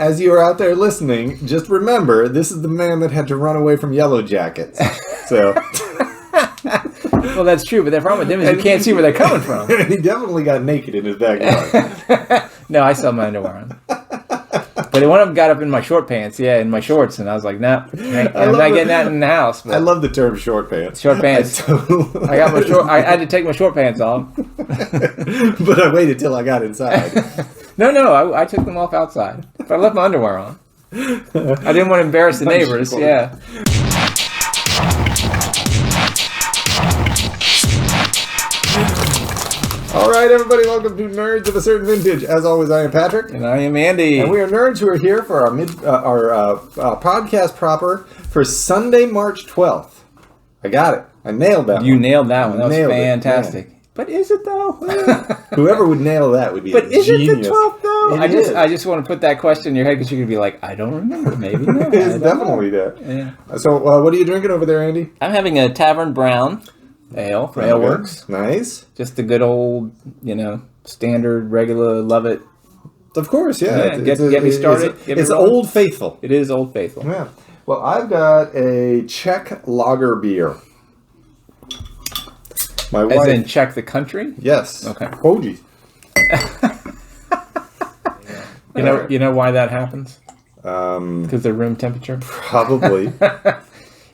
as you are out there listening, just remember, this is the man that had to run away from Yellow Jackets. So... Well, that's true, but the problem with them is you can't see where they're coming from. He definitely got naked in his backyard. No, I still have my underwear on. But one of them got up in my short pants, in my shorts, and I was like, nah, I'm not getting that in the house. But I love the term short pants. short pants. I got my I had to take my short pants off. But I waited till I got inside. No, I took them off outside. But I left my underwear on. I didn't want to embarrass the neighbors, yeah. All right, everybody, welcome to Nerds of a Certain Vintage. As always, I am Patrick. And I am Andy. And we are nerds who are here for our podcast proper for Sunday, March 12th. I got it. I nailed that You one. nailed that one. That was fantastic. Yeah. But is it, though? Whoever would nail that would be But a is genius. it the 12th, though? It I just want to put that question in your head because you're going to be like, I don't remember. Maybe no. It's definitely that. Yeah. So, what are you drinking over there, Andy? I'm having a Tavern Brown ale from Aleworks. Nice. Just the good old, standard, regular, love it. Of course, yeah. Get me started. It's Old Faithful. It is Old Faithful. Yeah. Well, I've got a Czech lager beer. My wife. As in Czech the country? Yes. Okay. Oh, geez. You know why that happens? Because they're room temperature? Probably.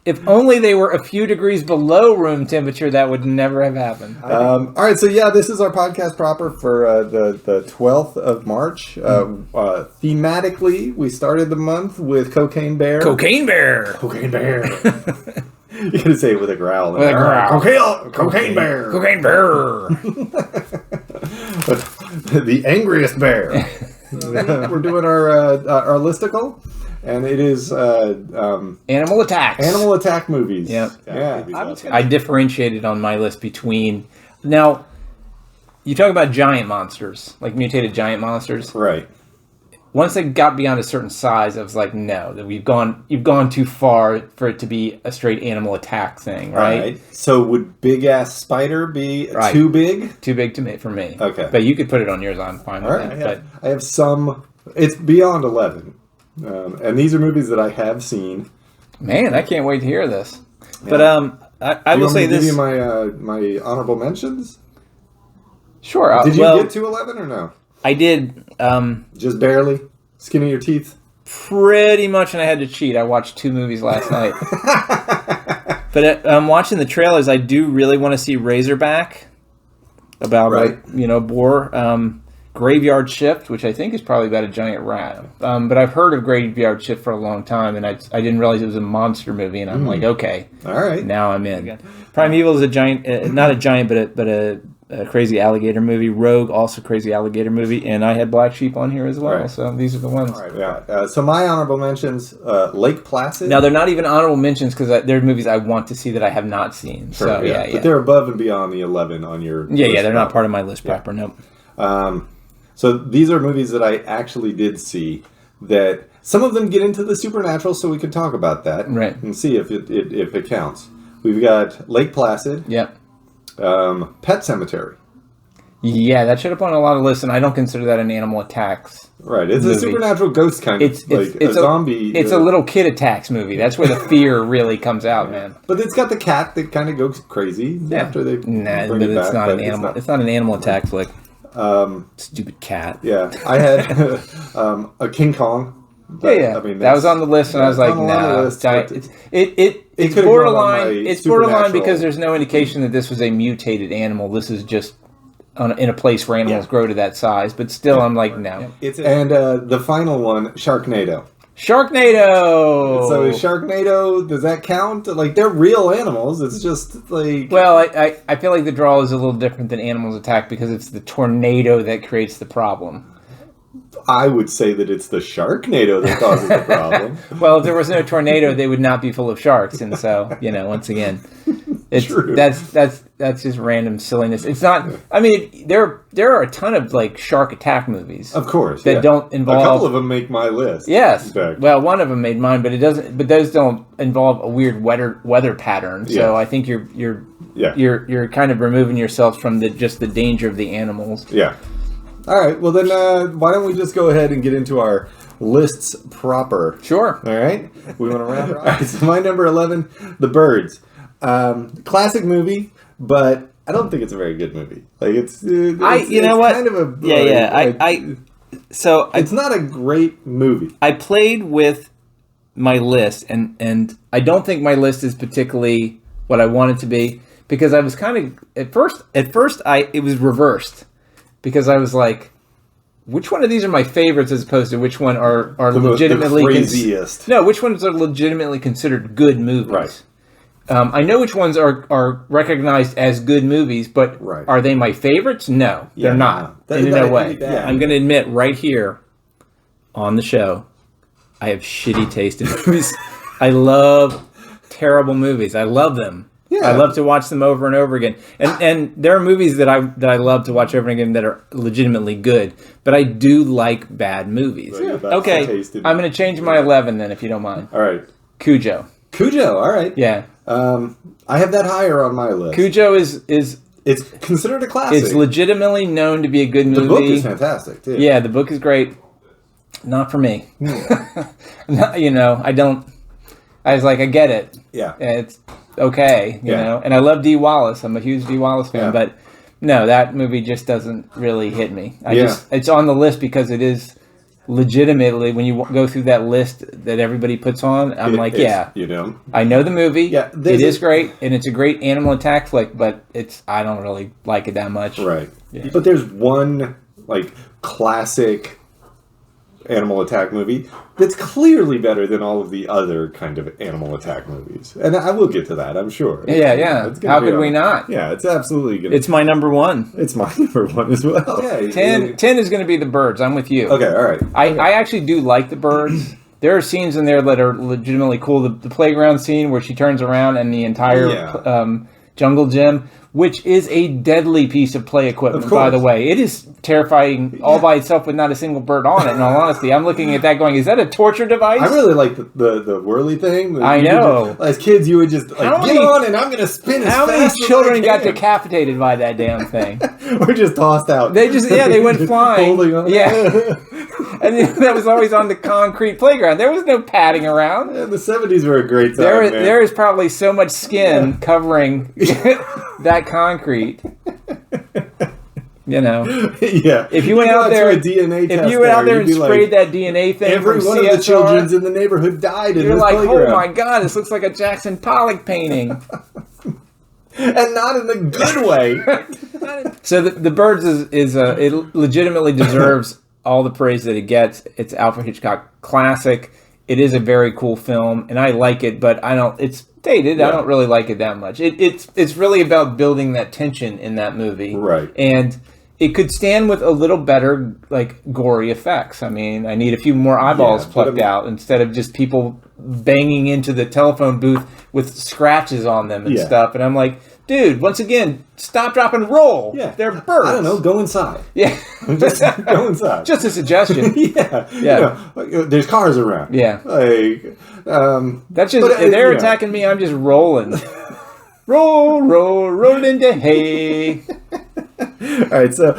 If only they were a few degrees below room temperature, that would never have happened. All right, so this is our podcast proper for the 12th of March. Thematically, we started the month with Cocaine Bear. Cocaine Bear! Cocaine Bear. You're going to say it with a growl. With a growl. Cocaine Bear. Cocaine Bear! The angriest bear. We're doing our listicle. And it is Animal Attacks. Animal Attack movies. Yep. Yeah. I differentiated on my list between... Now, you talk about giant monsters, like mutated giant monsters. Right. Once they got beyond a certain size, I was like, no, that you've gone too far for it to be a straight Animal Attack thing, right? So would Big Ass Spider be too big? Too big for me. Okay. But you could put it on yours. I'm fine with that. But I have some... It's beyond 11. And these are movies that I have seen. Man, I can't wait to hear this. Yeah. But I will say this. Give you my honorable mentions? Sure. Did you get to 11 or no? I did. Just barely? Skin of your teeth? Pretty much, and I had to cheat. I watched 2 movies last night. But watching the trailers, I do really want to see Razorback. About boar. Graveyard Shift, which I think is probably about a giant rat. But I've heard of Graveyard Shift for a long time, and I didn't realize it was a monster movie, and I'm like, okay. All right. Now I'm in. Primeval is a giant, not a giant, but a crazy alligator movie. Rogue, also crazy alligator movie, and I had Black Sheep on here as well, right. So these are the ones. All right, yeah. So my honorable mentions, Lake Placid. Now, they're not even honorable mentions because they're movies I want to see that I have not seen. Sure, so, yeah. But they're above and beyond the 11 on your list. Yeah, they're not part of my list proper, nope. So these are movies that I actually did see that some of them get into the supernatural, so we could talk about that and see if it counts. We've got Lake Placid. Yep. Pet Sematary. Yeah, that showed up on a lot of lists, and I don't consider that an Animal Attacks. Right, it's movie. A supernatural ghost kind of a zombie. It's a little kid attacks movie. That's where the fear really comes out, man. But it's got the cat that kind of goes crazy after they bring it back. Not an animal. It's not an Animal Attack flick. Stupid cat. Yeah, I had a King Kong. Yeah. I mean, that was on the list, and I was like, no. It's borderline. It's borderline because there's no indication that this was a mutated animal. This is just in a place where animals grow to that size. But still, I'm like, no. And the final one, Sharknado. Sharknado! So is Sharknado, does that count? Like, they're real animals. It's just like... Well, I feel like the draw is a little different than Animals Attack because it's the tornado that creates the problem. I would say that it's the Sharknado that causes the problem. Well, if there was no tornado, they would not be full of sharks. And so, once again, that's just random silliness. It's not. I mean, there are a ton of like shark attack movies, of course, that don't involve. A couple of them make my list. Yes. Well, one of them made mine, but it doesn't. But those don't involve a weird weather pattern. So I think you're kind of removing yourself from just the danger of the animals. Yeah. All right. Well, then why don't we just go ahead and get into our lists proper. Sure. All right. We want to wrap it up. All right. So my number 11, The Birds. Classic movie, but I don't think it's a very good movie. Like it's kind of a it's not a great movie. I played with my list, and I don't think my list is particularly what I want it to be, because I was kind of at first it was reversed, because I was like, which one of these are my favorites as opposed to which one are legitimately the craziest. which ones are legitimately considered good movies. Right. I know which ones are recognized as good movies, but are they my favorites? No, they're not. In no way. I'm going to admit right here on the show, I have shitty taste in movies. I love terrible movies. I love them. Yeah. I love to watch them over and over again. And there are movies that I love to watch over and again that are legitimately good, but I do like bad movies. Right, okay, I'm going to change my 11 then, if you don't mind. All right. Cujo, all right. Yeah. I have that higher on my list. Cujo is it's considered a classic. It's legitimately known to be a good movie. The book is fantastic, too. Yeah, the book is great. Not for me. I was like, I get it. Yeah. It's okay, you know. And I love Dee Wallace. I'm a huge Dee Wallace fan, but no, that movie just doesn't really hit me. It's on the list because it is legitimately, when you go through that list that everybody puts on, I'm I know the movie. Yeah, it is great, and it's a great animal attack flick, but I don't really like it that much. Right. Yeah. But there's one classic animal attack movie that's clearly better than all of the other kind of animal attack movies, and I will get to that, I'm sure. How could we not? Yeah, it's absolutely good. It's my number one. It's my number one as well. Yeah, 10 is going to be The Birds. I'm with you. Okay, all right. I actually do like The Birds. There are scenes in there that are legitimately cool. The playground scene where she turns around and the entire jungle gym, which is a deadly piece of play equipment, by the way. It is terrifying all by itself with not a single bird on it, in all honesty. I'm looking at that going, is that a torture device? I really like the whirly thing. I know. As kids, you would just get on and I'm going to spin as fast as I can. How many children got decapitated by that damn thing? Or just tossed out. They went flying. Holding on. Yeah. And that was always on the concrete playground. There was no padding around. Yeah, the 70s were a great time, There is probably so much skin covering that concrete. Yeah. If you went out there, and sprayed that DNA thing, every one of the children in the neighborhood died. You're like, oh my god, this looks like a Jackson Pollock painting, and not in a good way. So the Birds is it legitimately deserves all the praise that it gets. It's Alfred Hitchcock classic. It is a very cool film, and I like it, but it's dated. I don't really like it that much. It's really about building that tension in that movie, right? And it could stand with a little better, gory effects. I mean, I need a few more eyeballs plucked out instead of just people banging into the telephone booth with scratches on them and stuff. And I'm like, dude, once again, stop, drop, and roll. Yeah. They're birds. I don't know. Go inside. Yeah. Just go inside. Just a suggestion. Yeah. There's cars around. Yeah. That's just, if they're attacking me, I'm just rolling. roll into hay. All right, so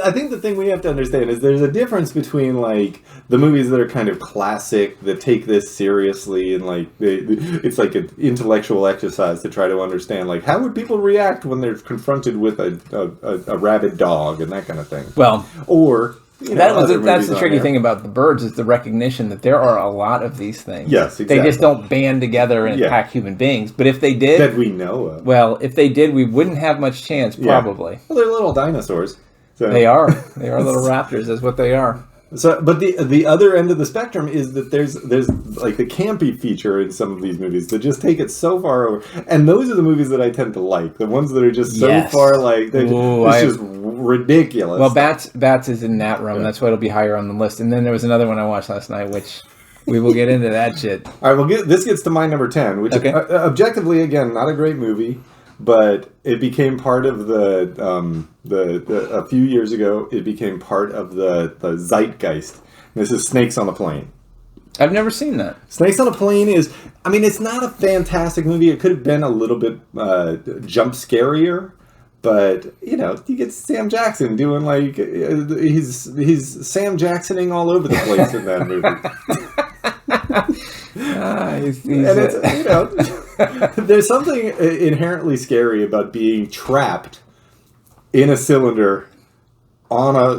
I think the thing we have to understand is there's a difference between the movies that are kind of classic that take this seriously and it's like an intellectual exercise to try to understand how would people react when they're confronted with a rabid dog and that kind of thing. Well, or that's the tricky thing about The Birds is the recognition that there are a lot of these things. Yes, exactly. They just don't band together and attack human beings. But if they did, that we know of. Well, if they did, we wouldn't have much chance, probably. Yeah. Well, they're little dinosaurs. So. They are. They are little raptors. That's what they are. So, but the other end of the spectrum is that there's the campy feature in some of these movies that just take it so far over, and those are the movies that I tend to like. The ones that are just so far it's just ridiculous. Well, Bats is in that room. Yeah. That's why it'll be higher on the list. And then there was another one I watched last night, which we will get into that shit. All right, well, this gets to my number 10, which objectively, again, not a great movie. But it became part of a few years ago, it became part of the zeitgeist. This is Snakes on a Plane. I've never seen that. Snakes on a Plane it's not a fantastic movie. It could have been a little bit jump scarier, But you get Sam Jackson doing like he's Sam Jacksoning all over the place in that movie. And it's there's something inherently scary about being trapped in a cylinder on a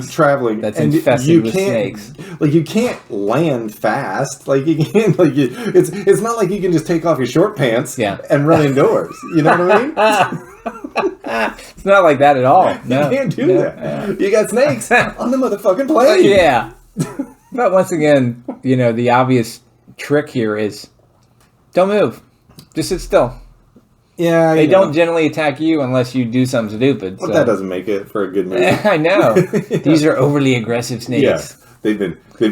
traveling that's infested with snakes. Like you can't land fast. Like you can't it's not like you can just take off your short pants and run indoors. You know what I mean? It's not like that at all. No, you can't do that. Yeah. You got snakes on the motherfucking plane. Yeah. But once again, the obvious trick here is don't move. Just sit still. Yeah, they don't generally attack you unless you do something stupid. Well, that doesn't make it for a good movie. I know. These are overly aggressive snakes. Yeah, they've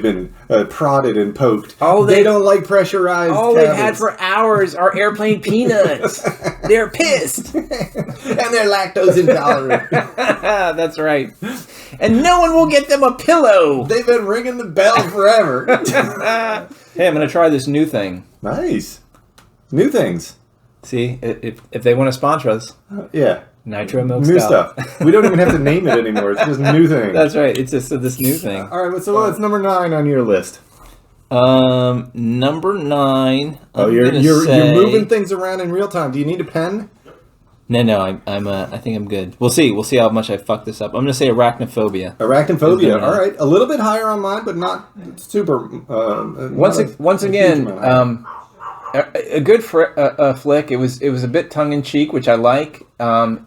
been prodded and poked. Oh, they don't like pressurized. All they've had for hours are airplane peanuts. They're pissed, and they're lactose intolerant. That's right. And no one will get them a pillow. They've been ringing the bell forever. Hey, I'm gonna try this new thing. Nice, new things. See, if they want to sponsor us, Nitro Milk new stuff. We don't even have to name it anymore. It's just new thing. That's right. It's just this new thing. All right. So what's number 9 on your list? Number 9. You're moving things around in real time. Do you need a pen? No. I think I'm good. We'll see. We'll see how much I fuck this up. I'm gonna say Arachnophobia. Arachnophobia. All right. A little bit higher on mine, but not super. Once again. A good flick. It was a bit tongue in cheek, which I like.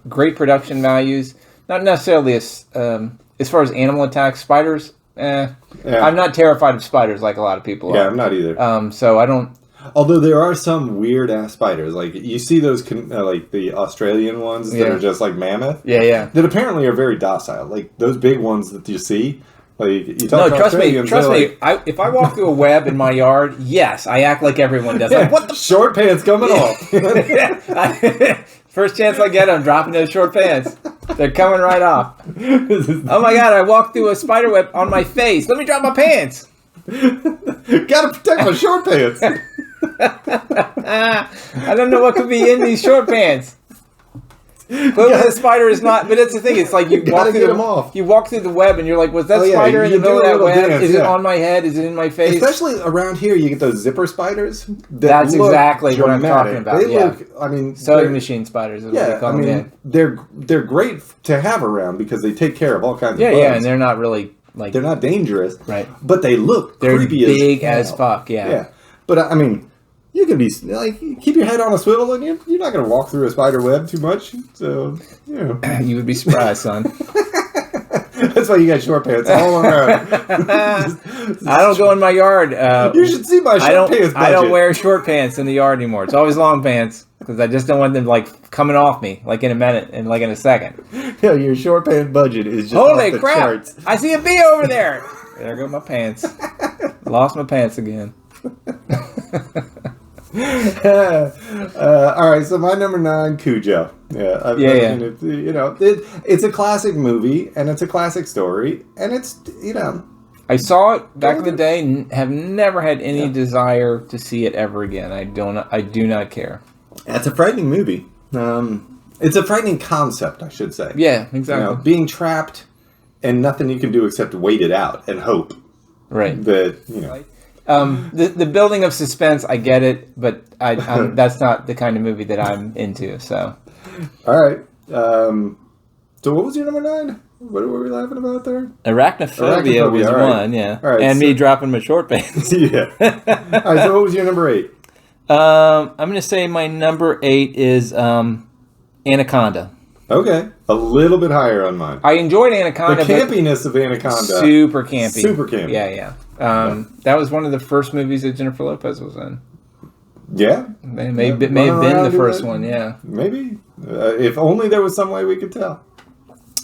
Great production values. Not necessarily as far as animal attacks. Spiders. Yeah. I'm not terrified of spiders like a lot of people are. Yeah, I'm not either. So I don't. Although there are some weird ass spiders, like you see those like the Australian ones that are just like mammoth. Yeah. That apparently are very docile. Like those big ones that you see. Like, you talk trust me. If I walk through a web in my yard, yes, I act like everyone does. Like, what the short pants coming off? First chance I get, I'm dropping those short pants. They're coming right off. Oh my god! I walked through a spider web on my face. Let me drop my pants. Gotta protect my short pants. I don't know what could be in these short pants. Clearly the spider is not, but that's the thing. It's like you walk through the web and you're like, was that spider in the middle of that web? Dance, is it on my head? Is it in my face? Especially around here, you get those zipper spiders. That's exactly what I'm talking about. They look, sewing machine spiders is what they call them. They're great to have around because they take care of all kinds of bugs. Yeah, and they're not really like they're not dangerous, right? But they look creepy big as fuck. Yeah. But you can be like keep your head on a swivel, and you're not going to walk through a spider web too much. So you would be surprised, son. That's why you got short pants all around. I don't go in my yard. You should see my short pants budget. I don't wear short pants in the yard anymore. It's always long pants because I just don't want them like coming off me like in a minute and like in a second. Yeah, your short pant budget is just holy off the crap! charts. I see a bee over there. There go my pants. Lost my pants again. All right, so my number 9, Cujo. It's a classic movie and it's a classic story, and it's I saw it back in the day. Have never had any desire to see it ever again. I do not care. It's a frightening movie. It's a frightening concept, I should say. Yeah, exactly. Being trapped and nothing you can do except wait it out and hope. Right. That the building of suspense, I get it, but that's not the kind of movie that I'm into. So, all right. So, what was your number 9? What were we laughing about there? Arachnophobia was one, yeah. All right, and me dropping my short pants. Yeah. All right. So, what was your number 8? I'm going to say my number 8 is Anaconda. Okay. A little bit higher on mine. I enjoyed Anaconda. The campiness of Anaconda. Super campy. Super campy. Yeah. That was one of the first movies that Jennifer Lopez was in. Yeah. May have been the first one, yeah. Maybe. If only there was some way we could tell.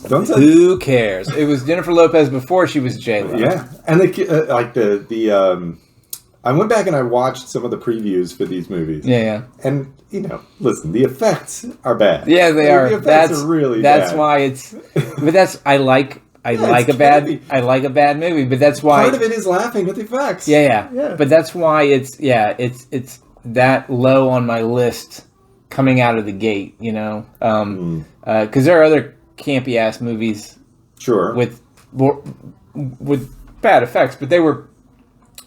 Who cares? It was Jennifer Lopez before she was J-Lo. Yeah. And I went back and I watched some of the previews for these movies. Yeah. And, listen, the effects are bad. Yeah, they are. The effects are really bad. That's why it's... But I like a bad movie, but that's why... Part of it is laughing at the effects. Yeah. But that's why it's that low on my list coming out of the gate, you know, because there are other campy ass movies, sure, with bad effects, but they were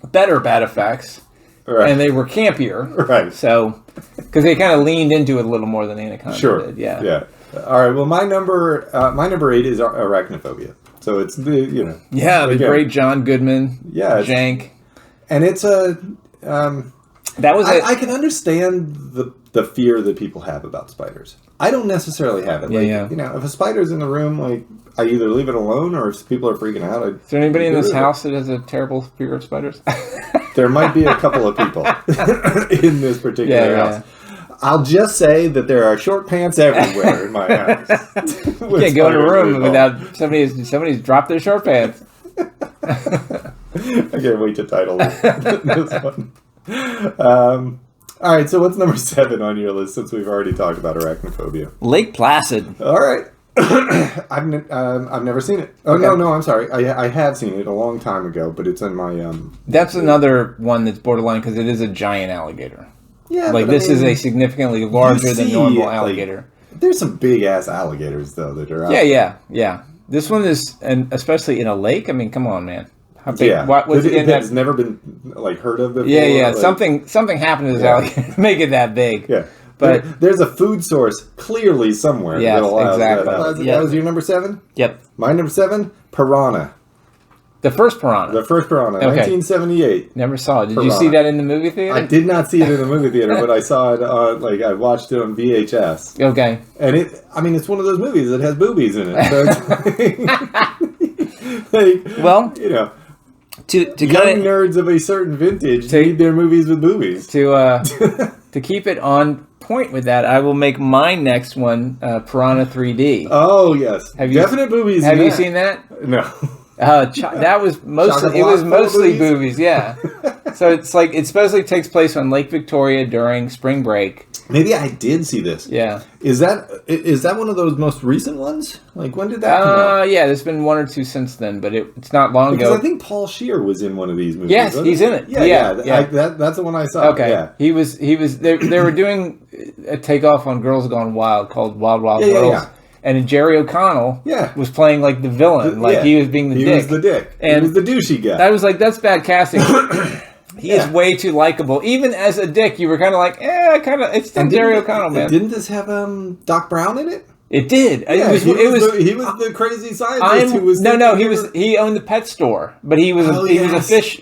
better bad effects, right. And they were campier, right? So, because they kind of leaned into it a little more than Anaconda did, yeah. All right, well, my number 8 is Arachnophobia. So it's the the great John Goodman, Jank, and it's I can understand the fear that people have about spiders. I don't necessarily have it. If a spider's in the room, like I either leave it alone or if people are freaking out. Is there anybody in this house that has a terrible fear of spiders? There might be a couple of people in this particular house. I'll just say that there are short pants everywhere in my house. You can't go in a room without somebody's dropped their short pants. I can't wait to title this one. All right, so what's number 7 on your list since we've already talked about Arachnophobia? Lake Placid. All right. I've never seen it. Oh, okay. No, I'm sorry. I have seen it a long time ago, but it's in my... That's another one that's borderline because it is a giant alligator. Yeah, this is a significantly larger than normal alligator. There's some big-ass alligators, though, that are out. Yeah. This one is, and especially in a lake, I mean, come on, man. How big, what's it has never been heard of before. Yeah. Something happened to this alligator to make it that big. Yeah. But there's a food source clearly somewhere. Yes, exactly. That was your number 7? Yep. My number 7, Piranha. The first Piranha. 1978. Never saw it. Did you see that in the movie theater? I did not see it in the movie theater, but I saw it on, I watched it on VHS. Okay. And it's one of those movies that has boobies in it. So to young nerds of a certain vintage need their movies with boobies. To keep it on point with that, I will make my next one Piranha 3D. Oh yes, definite boobies. Have you seen that? No. That was mostly boobies. Yeah. So it supposedly takes place on Lake Victoria during spring break. Maybe I did see this. Yeah. Is that one of those most recent ones? Like when did that come out? Yeah, there's been 1 or 2 since then, but it's not long ago. Because I think Paul Scheer was in one of these movies. Yes, he's in it. Yeah. That's the one I saw. Okay. Yeah. He was. They were doing a takeoff on Girls Gone Wild called Wild Wild Girls. Yeah. And Jerry O'Connell was playing like the villain, he was being the dick. He was the dick. And he was the douchey guy. I was like, that's bad casting. He is way too likable. Even as a dick, you were kind of like, it's still Jerry O'Connell, man. Didn't this have Doc Brown in it? It did. Yeah, he was the crazy scientist who was he owned the pet store, but he was a fish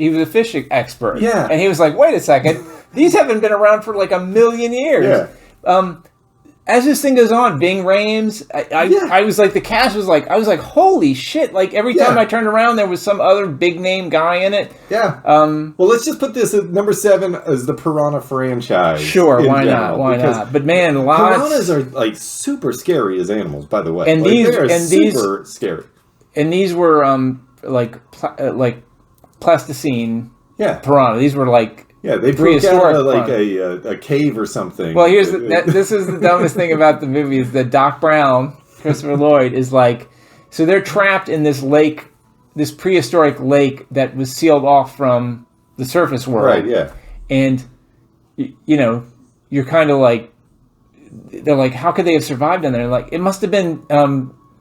expert. Yeah. And he was like, wait a second, these haven't been around for like a million years. Yeah. As this thing goes on, Bing Rames, I was like, the cast was like, I was like, holy shit! Like every time I turned around, there was some other big name guy in it. Yeah. Well, let's just put this at number 7 as the Piranha franchise. Sure, why not? Why not? But man, piranhas are super scary as animals. By the way, and super scary. And these were Pleistocene. Yeah. Piranha. These were like. Yeah, they broke out of a cave or something. Well, this is the dumbest thing about the movie is that Doc Brown, Christopher Lloyd, is like, so they're trapped in this lake, this prehistoric lake that was sealed off from the surface world. Right, yeah. And, you're kind of like, they're like, how could they have survived down there? Like, it must have been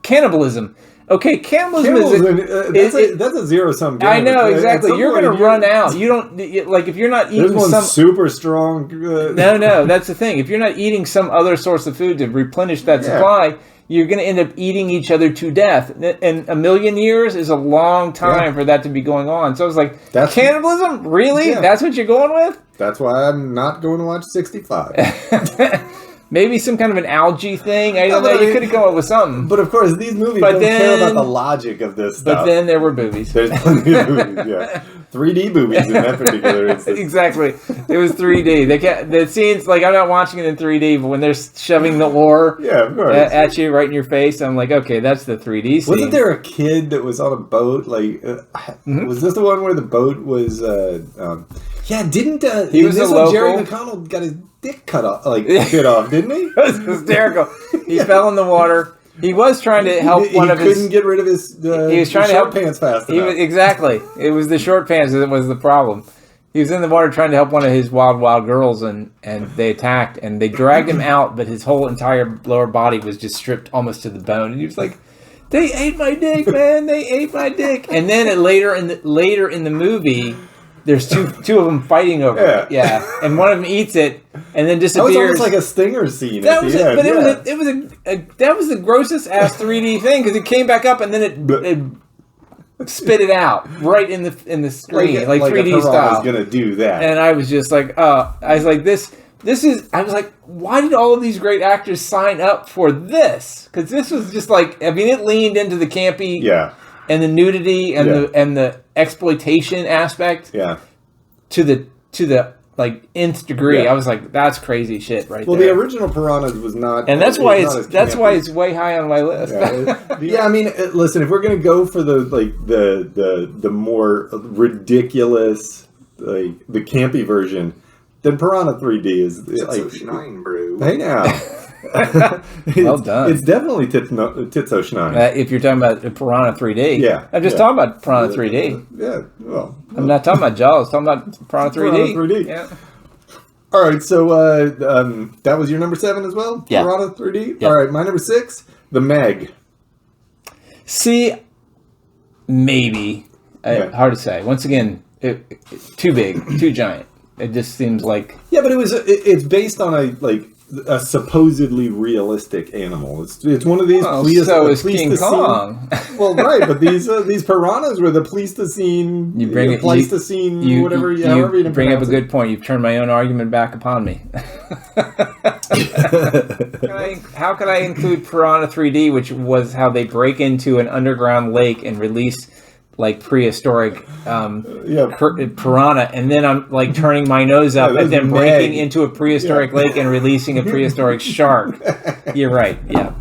cannibalism. Okay, cannibalism is that's a zero-sum game. I know, exactly. You're going to run out. You don't if you're not eating some super strong. No, that's the thing. If you're not eating some other source of food to replenish that supply, you're going to end up eating each other to death. And a million years is a long time for that to be going on. So I was like, cannibalism? Really? Yeah. That's what you're going with? That's why I'm not going to watch 65. Maybe some kind of an algae thing. I don't know. You could have come up with something. But of course, these movies don't care about the logic of this stuff. But then there were boobies. There's plenty of boobies, yeah. 3D boobies in that particular instance. Exactly. It was 3D. The scenes, like, I'm not watching it in 3D, but when they're shoving the ore at you right in your face, I'm like, okay, that's the 3D scene. Wasn't there a kid that was on a boat? Like, was this the one where the boat was... didn't... he was a local. Jerry O'Connell got his dick cut off, bit off, didn't he? It was hysterical. He fell in the water. He was trying to help he couldn't get rid of his he was trying to help pants fast enough. Exactly. It was the short pants that was the problem. He was in the water trying to help one of his wild girls, and they attacked, and they dragged him out, but his whole entire lower body was just stripped almost to the bone. And he was like, "They ate my dick, man! They ate my dick!" And then later in the movie, there's two of them fighting over it. Yeah, and one of them eats it and then disappears. That was almost like a stinger scene. That was that was the grossest ass 3D thing because it came back up and then it spit it out right in the screen, like 3D style. Was gonna do that, and I was just like, I was like, this is. I was like, why did all of these great actors sign up for this? Because this was just like, I mean, it leaned into the campy, and the nudity and the exploitation aspect, to the like nth degree. I was like, that's crazy shit right there. Well, the original Piranhas was not, and that's why it's way high on my list. I mean, listen, if we're gonna go for the more ridiculous, like the campy version, then Piranha 3D is like Shine, bro. Hey now. Well done. It's definitely Titso Schnine. If you're talking about Piranha 3D. Yeah. I'm just talking about Piranha 3D. Yeah. Well, I'm not talking about Jaws. I'm talking about Piranha 3D. Piranha 3D. Yeah. All right. So that was your number 7 as well? Yeah. Piranha 3D? Yeah. All right. My number 6, The Meg. See, maybe. Hard to say. Once again, too big, too giant. It just seems like... Yeah, but it's based on a supposedly realistic animal. It's one of these. So is King Kong. Well, right, but these piranhas were the Pleistocene. You bring Pleistocene, whatever. You bring up a good point. You've turned my own argument back upon me. How could I include Piranha 3D, which was how they break into an underground lake and release like prehistoric piranha, and then I'm like turning my nose up at them breaking into a prehistoric lake and releasing a prehistoric shark. You're right. Yeah,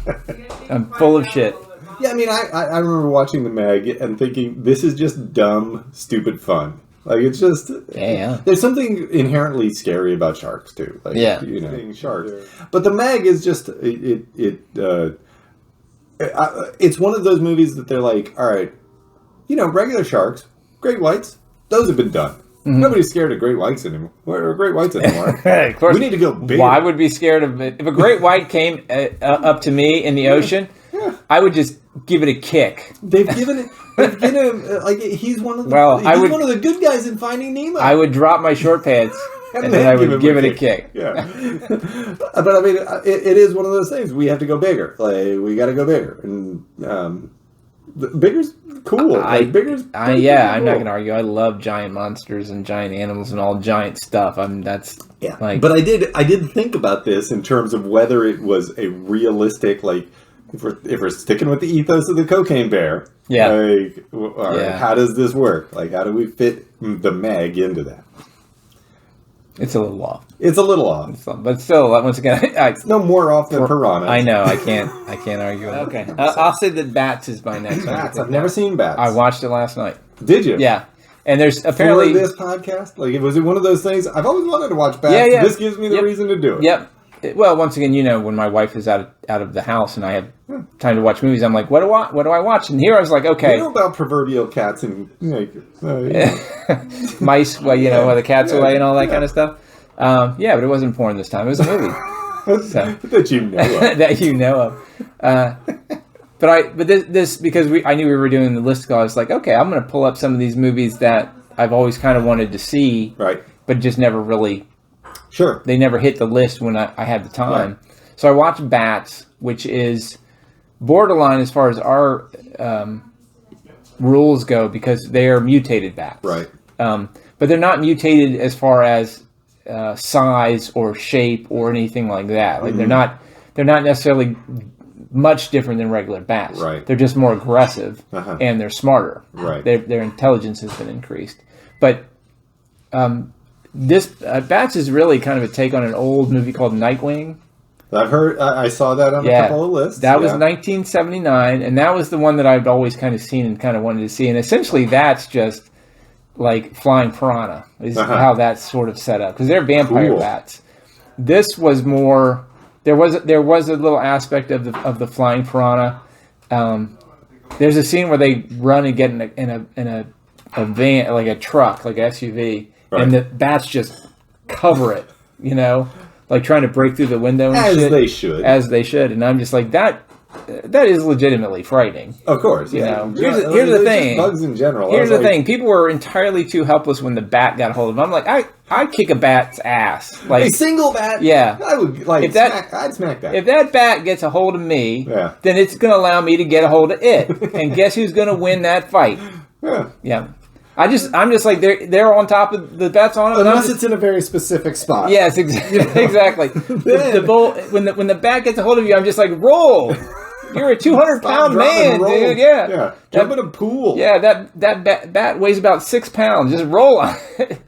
I'm full of shit. Yeah, I mean, I remember watching The Meg and thinking this is just dumb, stupid fun. Like it's just There's something inherently scary about sharks too. Like, sharks. But The Meg is just it's one of those movies that they're like, all right. Regular sharks, great whites, those have been done. Mm-hmm. Nobody's scared of great whites anymore. Of course. We need to go bigger. Well, I would be scared of it. If a great white came up to me in the ocean, I would just give it a kick. They've given him like he's one of the one of the good guys in Finding Nemo. I would drop my short pants and then I would give it a kick. Yeah. But I mean, it is one of those things. We have to go bigger. Like we got to go bigger, and bigger's cool. I'm not gonna argue. I love giant monsters and giant animals and all giant stuff. But I did think about this in terms of whether it was a realistic, like if we're sticking with the ethos of the Cocaine Bear. Yeah. Like, all right, how does this work? Like, how do we fit The Meg into that? It's a little off. But still, once again, it's no more off than Piranha. I know. I can't argue. Okay, I'll say that Bats is my next one. Bats. I've never seen Bats. I watched it last night. Did you? Yeah. And there's apparently for this podcast. Like, was it one of those things? I've always wanted to watch Bats. Yeah. This gives me the reason to do it. Yep. Well, once again, when my wife is out of the house and I have time to watch movies, I'm like, what do I watch? And here I was like, okay. You know about proverbial cats and mice, where the cat's away and all that kind of stuff. But it wasn't porn this time. It was a movie. That you know of. That you know of. But this because I knew we were doing the list. I was like, okay, I'm going to pull up some of these movies that I've always kind of wanted to see, right? But just never really. Sure. They never hit the list when I had the time. Right. So I watched Bats, which is borderline as far as our rules go because they are mutated bats. Right. But they're not mutated as far as size or shape or anything like that. Like they're not necessarily much different than regular bats. Right. They're just more aggressive and they're smarter. Right. Their intelligence has been increased. But this Bats is really kind of a take on an old movie called Nightwing. I've heard. I saw that on a couple of lists. That was 1979, and that was the one that I'd always kind of seen and kind of wanted to see. And essentially, that's just like Flying Piranha is how that's sort of set up because they're vampire bats. This was more. There was a little aspect of the Flying Piranha. There's a scene where they run and get in a van, like a truck, like an SUV. and the bats just cover it, you know, like trying to break through the window and as shit. As they should. And I'm just like, that is legitimately frightening. Of course. You know, here's the thing. Bugs in general. Here's the thing. People were entirely too helpless when the bat got a hold of them. I'm like, I'd kick a bat's ass. Like a single bat? Yeah. I would like I'd smack that. If that bat gets a hold of me, then it's going to allow me to get a hold of it. And guess who's going to win that fight? Yeah. I'm just like they're on top of the bats on them. Unless it's in a very specific spot. Yes, exactly. The bull when the bat gets a hold of you, I'm just like, roll. You're a 200-pound man, dude. Yeah. Jump in a pool. Yeah, that bat weighs about 6 pounds. Just roll on it.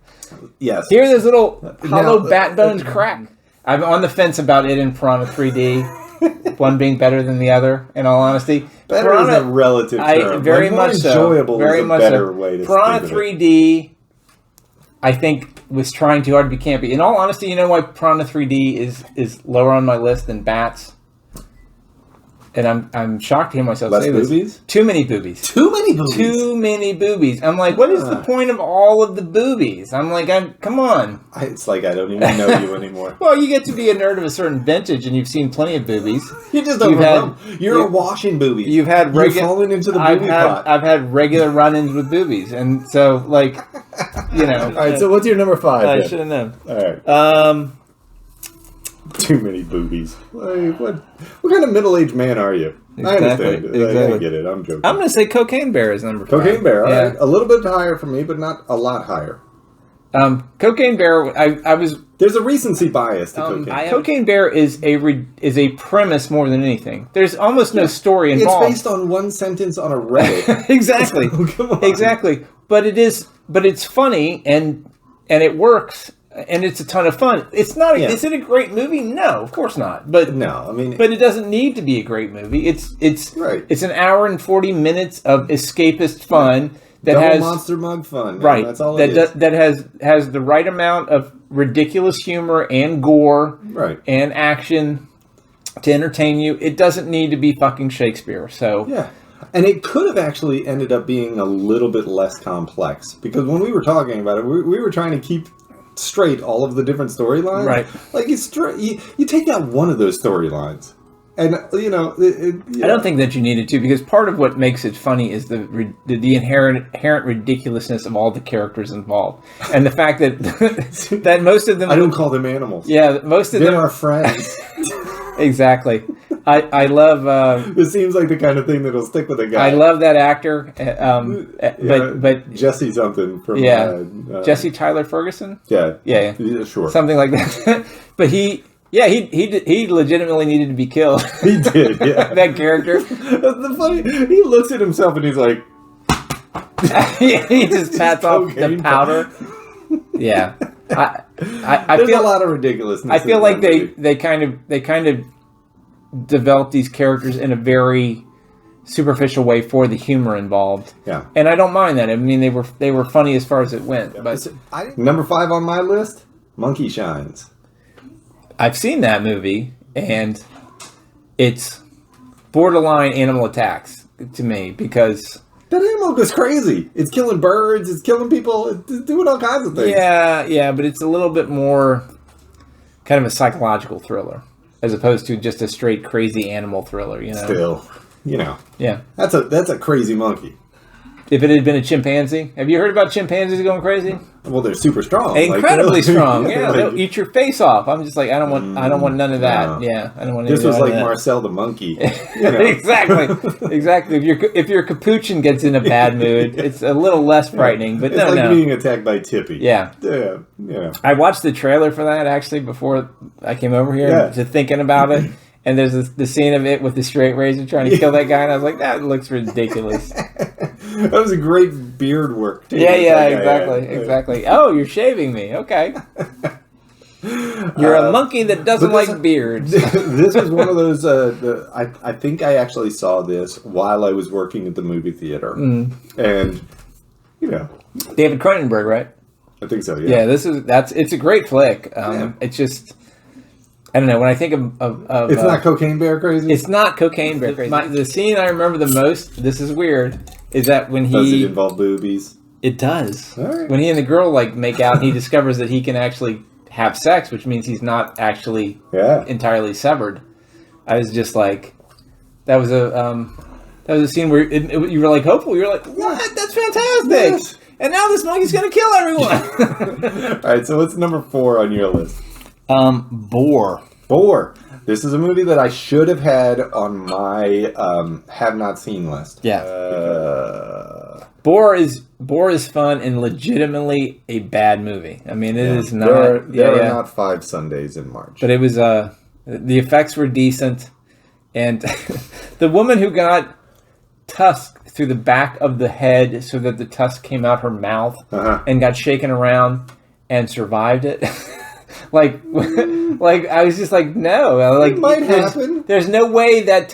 Yes. Hear those little hollow bat bones crack. I'm on the fence about it in Piranha 3D. One being better than the other, in all honesty. Better Piranha, is a relative term. Very much so. Enjoyable very is a much better so. way to Piranha 3D, I think, was trying too hard to be campy. In all honesty, you know why Piranha 3D is lower on my list than Bats? And I'm shocked to hear myself say this. Boobies? Too many boobies. Too many boobies? Too many boobies. I'm like, what is the point of all of the boobies? I'm like, come on. It's like I don't even know you anymore. Well, you get to be a nerd of a certain vintage, and you've seen plenty of boobies. You just don't know. You're washing boobies. You've fallen into the booby pot. I've had regular run-ins with boobies, and so, like, you know. All right, so what's your number 5? I should have known. All right. Too many boobies. Like, what kind of middle-aged man are you? Exactly. I understand. I get it. I'm joking. I'm going to say Cocaine Bear is number 5. Cocaine Bear. Yeah. Right. A little bit higher for me, but not a lot higher. Cocaine Bear, I was... There's a recency bias to Cocaine. Cocaine Bear is a premise more than anything. There's almost no story involved. It's based on one sentence on a Reddit. Exactly. Oh, come on. Exactly. But it's funny and it works. And it's a ton of fun. It's not. Is it a great movie? No, of course not. But no, I mean, but it doesn't need to be a great movie. It's right. It's an hour and 40 minutes of escapist fun that has monster mug fun. Man. Right. That's all it is. That has the right amount of ridiculous humor and gore, right, and action to entertain you. It doesn't need to be fucking Shakespeare. So yeah. And it could have actually ended up being a little bit less complex because when we were talking about it, we were trying to keep straight all of the different storylines. Right. Like you take out one of those storylines, and you know. I don't think that you needed to because part of what makes it funny is the inherent ridiculousness of all the characters involved, and the fact that that most of them. I don't call them animals. Yeah, most of them are friends. Exactly. I love. This seems like the kind of thing that'll stick with a guy. I love that actor, but Jesse something from Jesse Tyler Ferguson. Yeah, sure, something like that. But he legitimately needed to be killed. He did, yeah. That character. The funny, he looks at himself and he's like, he just pats off the powder. Yeah, I there's feel a lot of ridiculousness. I feel like they kind of developed these characters in a very superficial way for the humor involved. Yeah, and I don't mind that. I mean, they were funny as far as it went. Yeah. But number 5 on my list, Monkey Shines. I've seen that movie, and it's borderline animal attacks to me because that animal goes crazy. It's killing birds. It's killing people. It's doing all kinds of things. Yeah, but it's a little bit more kind of a psychological thriller as opposed to just a straight crazy animal thriller. You know, still, you know, yeah, that's a crazy monkey. If it had been a chimpanzee, have you heard about chimpanzees going crazy? Well, they're super strong, incredibly strong. Yeah, they'll eat your face off. I'm just like, I don't want none of that. No. Yeah, I don't want. This was like Marcel the monkey. You know? exactly. If your capuchin gets in a bad mood, it's a little less frightening. But it's like being attacked by Tippy. Yeah. I watched the trailer for that actually before I came over here to thinking about it. And there's the scene of it with the straight razor trying to kill that guy, and I was like, that looks ridiculous. That was a great beard work, too. Yeah, exactly. Oh, you're shaving me. Okay. You're a monkey that doesn't like beards. This is one of those, I think I actually saw this while I was working at the movie theater. And, you know. David Cronenberg, right? I think so, yeah. Yeah, it's a great flick. It's just... I don't know. When I think of it's not Cocaine Bear crazy. It's not Cocaine Bear crazy. The scene I remember the most. This is weird. Is that when he does it involve boobies? It does. Right. When he and the girl like make out, and he discovers that he can actually have sex, which means he's not actually entirely severed. I was just like, that was a scene where you were like hopeful. You were like, what? That's fantastic. Yes. And now this monkey's going to kill everyone. All right, so what's number 4 on your list? Boar. Boar. This is a movie that I should have had on my have not seen list. Yeah. Boar is fun and legitimately a bad movie. I mean, it is not. There are not 5 Sundays in March. But it was the effects were decent, and the woman who got tusk through the back of the head so that the tusk came out her mouth and got shaken around and survived it. like I was just like, no, like it might happen. There's no way that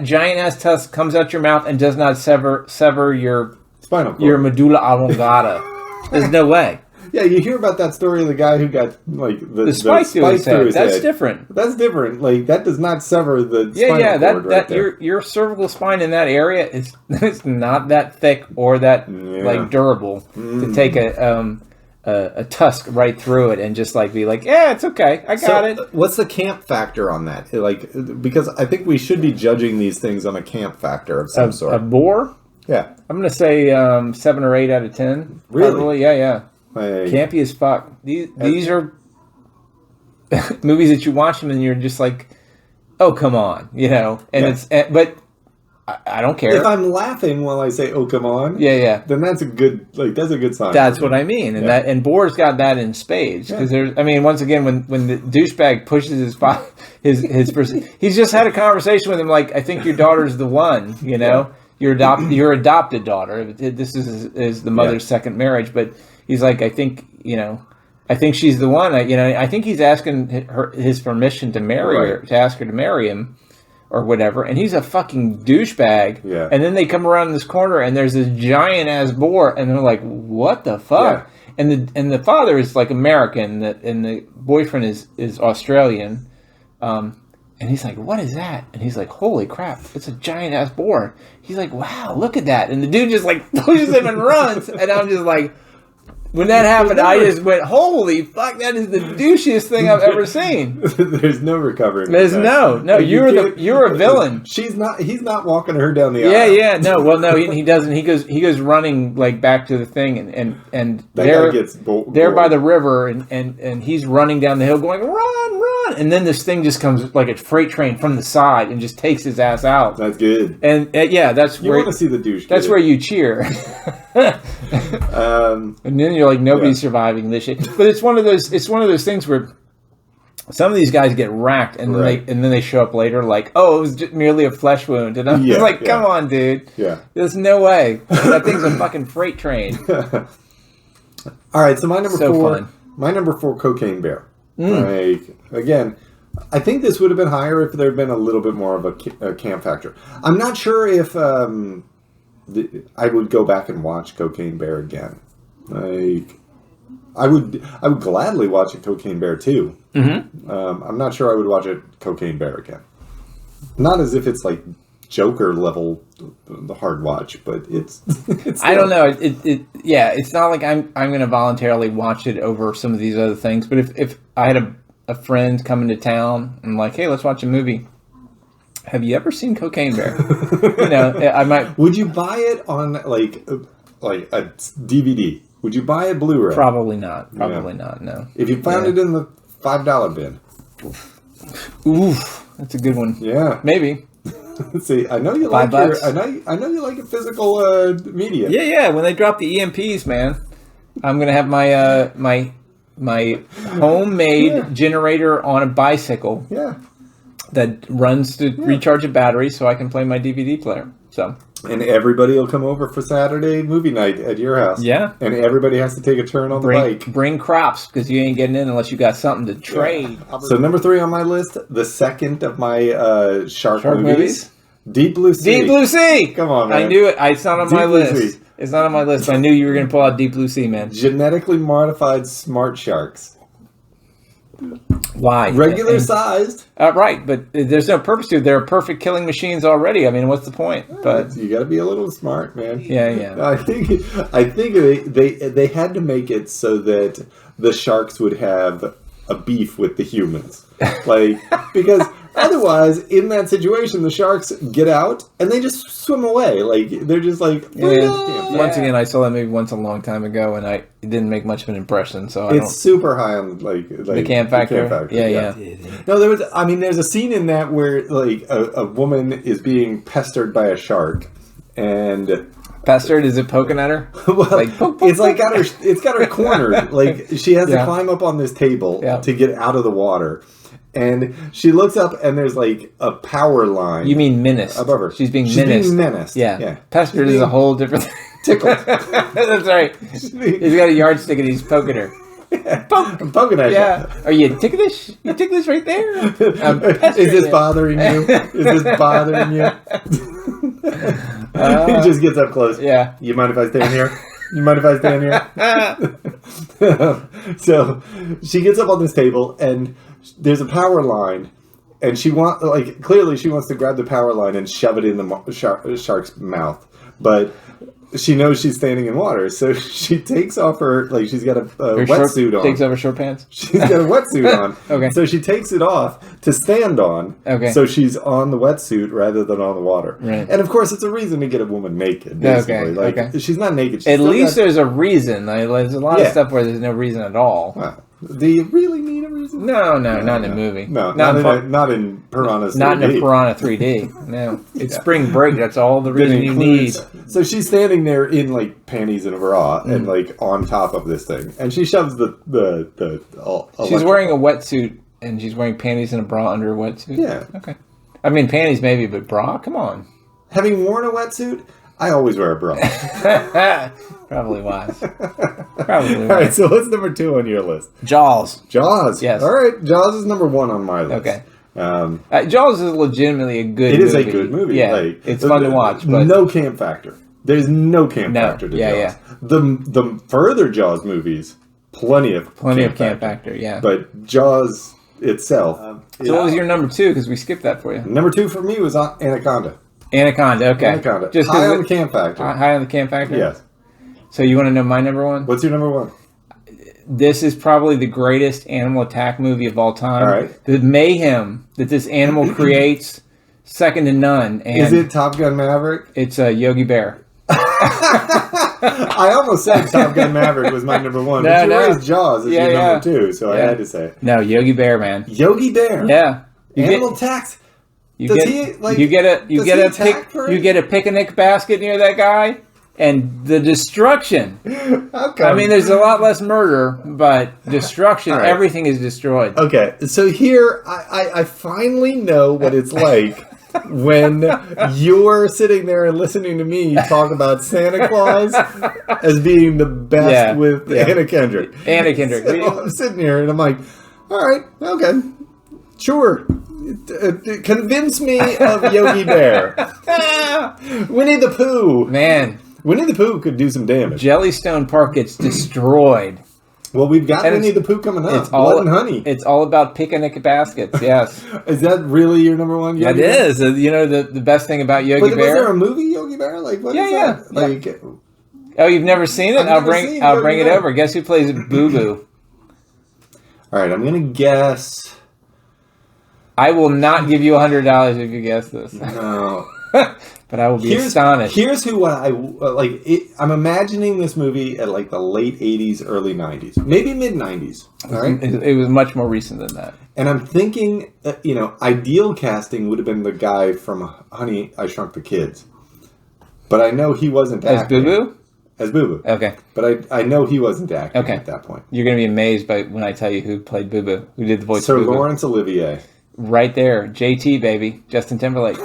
giant ass tusk comes out your mouth and does not sever your spinal cord, your medulla oblongata. There's no way. Yeah, you hear about that story of the guy who got like the spike through his head. That's head. Different. That's different. Like that does not sever the spinal cord that your cervical spine in that area is it's not that thick or that like durable to take a tusk right through it and just like be like, yeah, it's okay, I got it. What's the camp factor on that? Like, because I think we should be judging these things on a camp factor of some sort. A boar? Yeah, I'm gonna say 7 or 8 out of 10. Really? Probably. Yeah. Campy as fuck. These are movies that you watch them and you're just like, oh come on, And it's but I don't care if I'm laughing while I say oh come on. Yeah. Then that's a good sign. That's what I mean, and Boar's got that in spades because there's. I mean, once again, when the douchebag pushes his person, he's just had a conversation with him like, I think your daughter's the one, Your adopted daughter. This is the mother's second marriage, but he's like, I think she's the one. I think he's asking his permission to marry her, to ask her to marry him, or whatever. And he's a fucking douchebag. Yeah. And then they come around this corner, and there's this giant ass boar, and they're like, what the fuck? Yeah. And the father is like American, and the boyfriend is Australian. And he's like, what is that? And he's like, holy crap, it's a giant ass boar. He's like, wow, look at that. And the dude just like pushes him and runs. And I'm just like, when that happened, I just went, holy fuck, that is the douchiest thing I've ever seen. There's no recovering. There's no, you're a villain. He's not walking her down the aisle. Yeah, no, well, no, he doesn't. He goes running like back to the thing, and there gets there by the river, and he's running down the hill going, run, and then this thing just comes like a freight train from the side and just takes his ass out. That's good. And that's you where want to see the douche. That's where you cheer. And then you're like, nobody's surviving this shit. But it's one of those things where some of these guys get racked and then they show up later like, oh, it was just merely a flesh wound. And I'm just like, come on, dude. Yeah. There's no way. That thing's a fucking freight train. All right, so my number 4. Fun. My number 4, Cocaine Bear. Like, again, I think this would have been higher if there had been a little bit more of a camp factor. I'm not sure if I would go back and watch Cocaine Bear again. Like, I would gladly watch a Cocaine Bear 2. Mm-hmm. I'm not sure I would watch a Cocaine Bear again. Not as if it's like Joker level the hard watch, but it's I don't know. It's not like I'm going to voluntarily watch it over some of these other things. But if I had a friend come into town and like, hey, let's watch a movie. Have you ever seen Cocaine Bear? I might. Would you buy it on like a DVD? Would you buy a Blu-ray? Probably not. Not. No. If you found it in the $5 bin. Oof, that's a good one. Yeah, maybe. See, I know you like I know you like a physical media. Yeah. When they drop the EMPs, man, I'm gonna have my homemade generator on a bicycle. Yeah. That runs to recharge a battery so I can play my DVD player. So. And everybody will come over for Saturday movie night at your house. Yeah. And everybody has to take a turn on the bike. Bring crops, because you ain't getting in unless you got something to trade. Yeah. So number 3 on my list, the second of my shark movies. Deep Blue Sea. Deep Blue Sea! Come on, man. I knew it. It's not on my list. It's not on my list. I knew you were going to pull out Deep Blue Sea, man. Genetically modified smart sharks. Why? Regular sized. Right, but there's no purpose to it. They're perfect killing machines already. I mean, what's the point? But you got to be a little smart, man. Yeah. I think they had to make it so that the sharks would have a beef with the humans, because otherwise, in that situation, the sharks get out and they just swim away. They're just like, Once again, I saw that movie once a long time ago, and it didn't make much of an impression. So it's super high on the camp factor. Yeah. No, there's a scene in that where a woman is being pestered by a shark, and pestered, is it poking at her? Well, it's got her cornered. She has to climb up on this table to get out of the water. And she looks up, and there's a power line. You mean menaced? Above her. She's being menaced. Yeah. Pestered is a whole different thing. Tickled. That's right. He's got a yardstick, and he's poking her. I'm poking at you. Are you ticklish? You ticklish right there? Is this bothering you? Is this bothering you? He just gets up close. Yeah. You mind if I stand here? You mind if I stand here? So she gets up on this table, and there's a power line, and clearly she wants to grab the power line and shove it in the shark's mouth, but she knows she's standing in water, so she takes off her she's got a wetsuit on. Takes off her short pants. She's got a wetsuit on. Okay. So she takes it off to stand on. Okay. So she's on the wetsuit rather than on the water. Right. And of course, it's a reason to get a woman naked. Basically. Okay. She's not naked. At least there's a reason. There's a lot of stuff where there's no reason at all. Wow. Do you really need a reason? No, not in a movie. No, not in Piranha 3D. Not in a Piranha 3D. No. It's spring break. That's all the reason you need. So she's standing there in panties and a bra and on top of this thing, and she shoves the she's wearing a wetsuit, and she's wearing panties and a bra under a wetsuit. Yeah. Okay. I mean, panties maybe, but bra? Come on. Having worn a wetsuit, I always wear a bra. Probably wise. All right, so what's number 2 on your list? Jaws. Yes. All right, Jaws is number 1 on my list. Okay. Jaws is legitimately a good movie. It is a good movie. Yeah, it's fun to watch. But no camp factor. There's no camp factor to Jaws. Yeah. The further Jaws movies, plenty of camp factor. Yeah. But Jaws itself. So what was your number 2? Because we skipped that for you. Number 2 for me was Anaconda. Okay. Anaconda. Just high on the camp factor. High on the camp factor? Yes. So you want to know my number 1? What's your number 1? This is probably the greatest animal attack movie of all time. All right. The mayhem that this animal creates, second to none. And is it Top Gun Maverick? It's Yogi Bear. I almost said Top Gun Maverick was my number 1. But you raised Jaws as your number 2, so I had to say. No, Yogi Bear, man. Yogi Bear? Yeah. Animal attacks? You get a picnic basket near that guy, and the destruction. I mean, there's a lot less murder, but destruction. Right. Everything is destroyed. Okay, so here I finally know what it's like when you're sitting there and listening to me talk about Santa Claus as being the best with Anna Kendrick. Anna Kendrick. So I'm sitting here and I'm like, all right, okay, sure. Convince me of Yogi Bear. Winnie the Pooh. Man. Winnie the Pooh could do some damage. Jellystone Park gets destroyed. Well, we've got Winnie the Pooh coming up. Blood and Honey. It's all about picnic baskets, yes. Is that really your number 1? Yogi Bear? Is. You know, the best thing about Yogi Bear? Was there a movie, Yogi Bear? What is that? Oh, you've never seen it? I'll bring it over. Guess who plays Boo Boo? All right, I'm going to guess... I will not give you $100 if you guess this. No. But I will be astonished. Here's who I'm imagining this movie at the late 80s, early 90s. Maybe mid 90s. All right? It was much more recent than that. And I'm thinking, ideal casting would have been the guy from Honey, I Shrunk the Kids. But I know he wasn't acting. As Boo Boo? As Boo Boo. Okay. But I know he wasn't acting at that point. You're going to be amazed when I tell you who played Boo Boo, who did the voice of Boo Boo. Sir Laurence Olivier. Right there. JT, baby. Justin Timberlake.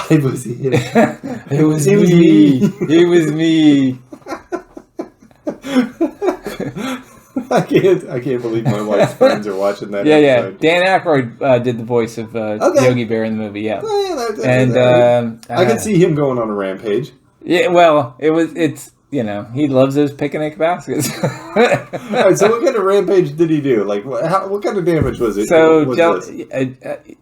It was him. It was me. It was me. I can't believe my wife's friends are watching that. Yeah. Dan Aykroyd did the voice of Yogi Bear in the movie. Yeah. I can see him going on a rampage. Yeah. Well, it's he loves those picnic baskets. All right, so what kind of rampage did he do? Like, what kind of damage was it? So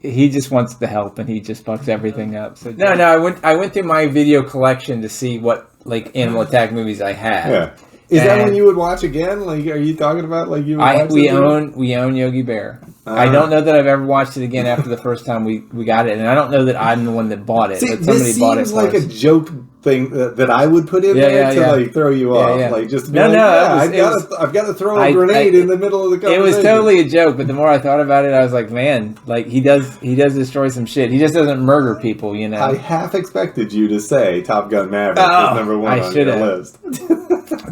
he just wants to help, and he just fucks everything up. So no, I went through my video collection to see what like Animal Attack movies I had. Yeah. Is that when you would watch again? Like, are you talking about like you? We own Yogi Bear. I don't know that I've ever watched it again after the first time we got it, and I don't know that I'm the one that bought it. See, but somebody this bought it seems like a joke thing that I would put in there to like throw you off, like just to be I've got to throw a grenade in the middle of the conversation. It was totally a joke, but the more I thought about it, I was like, man, like he does destroy some shit. He just doesn't murder people, I half expected you to say Top Gun Maverick is number one on your list.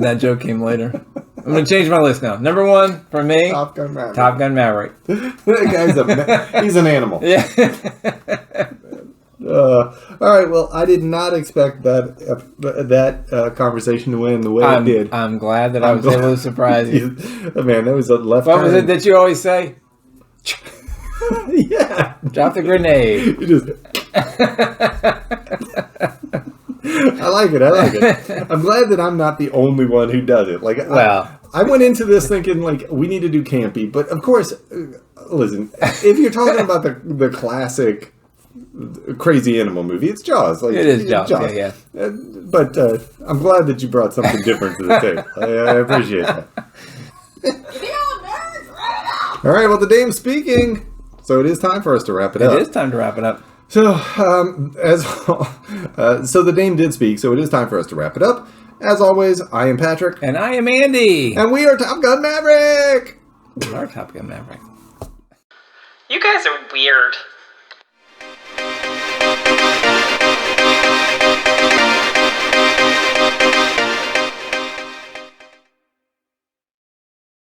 That joke came later. I'm going to change my list now. Number one for me, Top Gun Maverick. That guy's he's an animal. Yeah. All right. Well, I did not expect that conversation to win the way it did. I'm glad that I was able to surprise you. Man, that was a left. What was it that you always say? Yeah. Drop the grenade. You just. I like it. I'm glad that I'm not the only one who does it. Like, I went into this thinking like we need to do campy, but of course, listen, if you're talking about the classic crazy animal movie, it's Jaws. Like, it is Jaws. Yeah. But I'm glad that you brought something different to the table. I appreciate that. All right. Well, the dame's speaking, so it is time for us to wrap it up. It is time to wrap it up. So, so the dame did speak, so it is time for us to wrap it up. As always, I am Patrick. And I am Andy. And we are Top Gun Maverick. We are Top Gun Maverick. You guys are weird.